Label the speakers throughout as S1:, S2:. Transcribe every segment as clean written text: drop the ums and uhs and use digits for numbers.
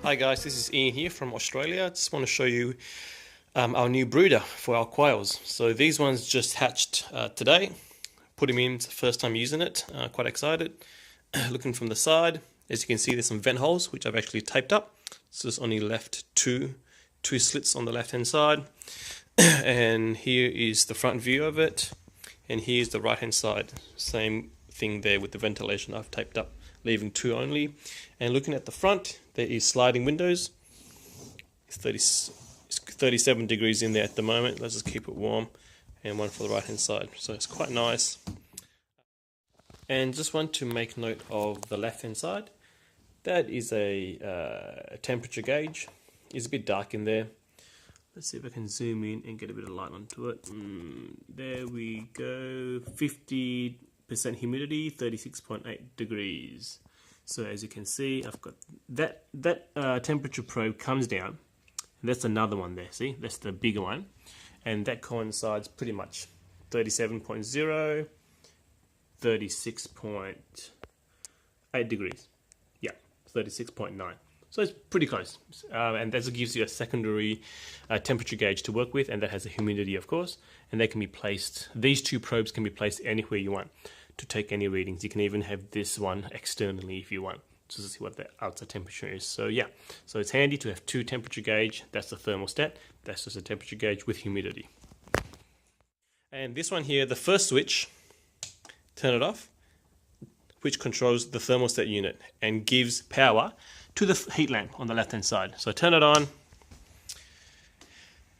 S1: Hi guys, this is Ian here from Australia. I just want to show you our new brooder for our quails. So these ones just hatched today. Put them in, it's the first time using it. Quite excited. Looking from the side, as you can see there's some vent holes which I've actually taped up. So there's only left two slits on the left hand side. And here is the front view of it. And here's the right hand side. Same thing there with the ventilation I've taped up, leaving two only. And looking at the front, there is sliding windows. It's 37 degrees in there at the moment. Let's just keep it warm. And one for the right hand side. So it's quite nice. And just want to make note of the left hand side. That is a temperature gauge. It's a bit dark in there. Let's see if I can zoom in and get a bit of light onto it. There we go. 50% humidity, 36.8 degrees. So as you can see, I've got that temperature probe comes down. And that's another one there. See, that's the bigger one, and that coincides pretty much 37.0, 36.8 degrees. Yeah, 36.9. So it's pretty close, and that gives you a secondary temperature gauge to work with, and that has a humidity, of course, and they can be placed. These two probes can be placed anywhere you want to take any readings. You can even have this one externally if you want, just to see what the outside temperature is. So yeah, so it's handy to have two temperature gauge. That's the thermostat. That's just a temperature gauge with humidity. And this one here, the first switch, turn it off, which controls the thermostat unit and gives power to the heat lamp on the left hand side. So turn it on,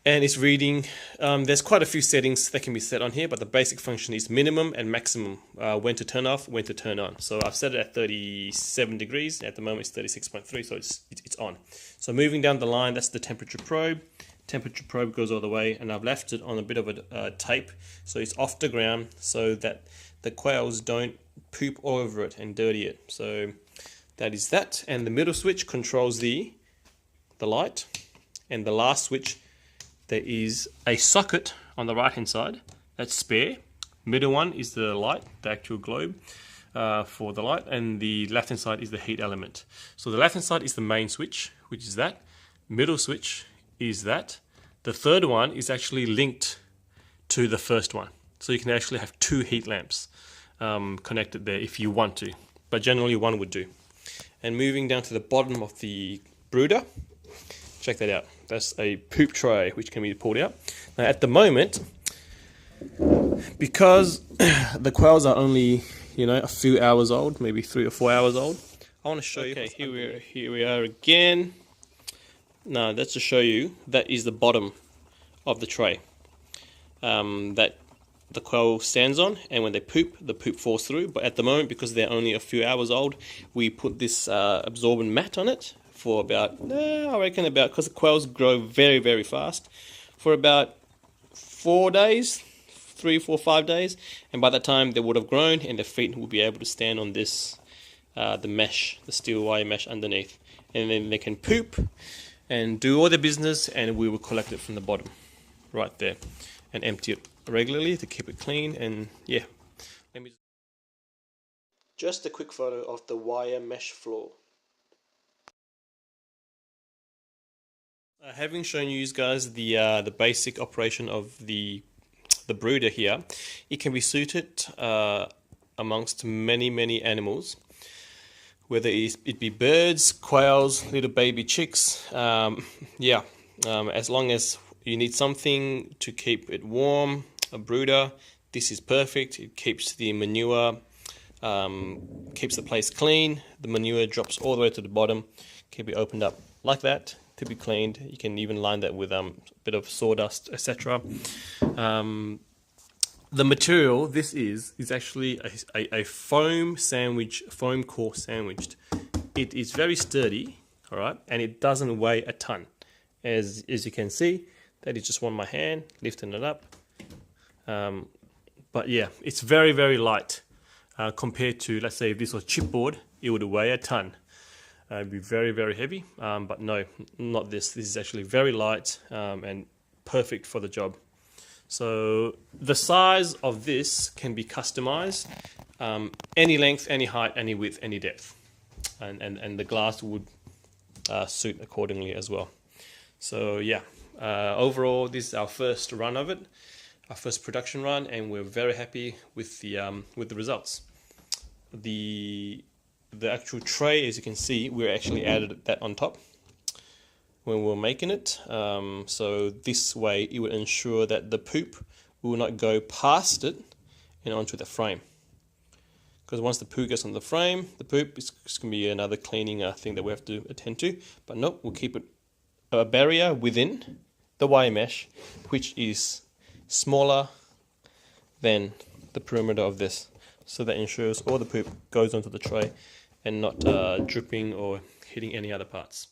S1: and it's reading. There's quite a few settings that can be set on here, but the basic function is minimum and maximum, when to turn off, when to turn on. So I've set it at 37 degrees. At the moment it's 36.3, so it's on. So moving down the line, that's the temperature probe. Temperature probe goes all the way, and I've left it on a bit of a tape, so it's off the ground, so that the quails don't poop all over it and dirty it. So that is that. And the middle switch controls the light, and the last switch, there is a socket on the right hand side that's spare. Middle one is the light, the actual globe for the light, and the left hand side is the heat element. So the left hand side is the main switch, which is that. Middle switch is that. The third one is actually linked to the first one, so you can actually have two heat lamps connected there if you want to, but generally one would do. And moving down to the bottom of the brooder, check that out. That's a poop tray which can be pulled out. Now at the moment, because the quails are only, a few hours old, maybe 3 or 4 hours old, I want to show you. Okay, here we are again. Now that's to show you that is the bottom of the tray that the quail stands on, and when they poop, the poop falls through. But at the moment, because they're only a few hours old, we put this absorbent mat on it for about, I reckon about, because the quails grow very, very fast, for about 4 days, 3, 4, 5 days, and by that time they would have grown and their feet would be able to stand on this, the mesh, the steel wire mesh underneath, and then they can poop and do all their business, and we will collect it from the bottom, right there, and empty it regularly to keep it clean. And yeah, just a quick photo of the wire mesh floor. Having shown you guys the basic operation of the brooder here, it can be suited amongst many animals, whether it be birds, quails, little baby chicks. As long as you need something to keep it warm, a brooder, this is perfect. It keeps the manure, keeps the place clean. The manure drops all the way to the bottom, can be opened up like that to be cleaned. You can even line that with a bit of sawdust, etc. The material this is actually a foam core sandwiched. It is very sturdy, all right, and it doesn't weigh a ton. As you can see, that is just one my hand lifting it up. But yeah, it's very light compared to, let's say, if this was chipboard, it would weigh a ton. It'd be very heavy, but no, not this. This is actually very light and perfect for the job. So the size of this can be customized, any length, any height, any width, any depth, and the glass would suit accordingly as well. So yeah, overall this is our first run of it, our first production run, and we're very happy with the results. The actual tray, as you can see, we actually added that on top when we were making it. So this way it will ensure that the poop will not go past it and onto the frame. Because once the poo gets on the frame, the poop is going to be another cleaning thing that we have to attend to. But nope, we'll keep it a barrier within the wire mesh, which is smaller than the perimeter of this. So that ensures all the poop goes onto the tray and not dripping or hitting any other parts.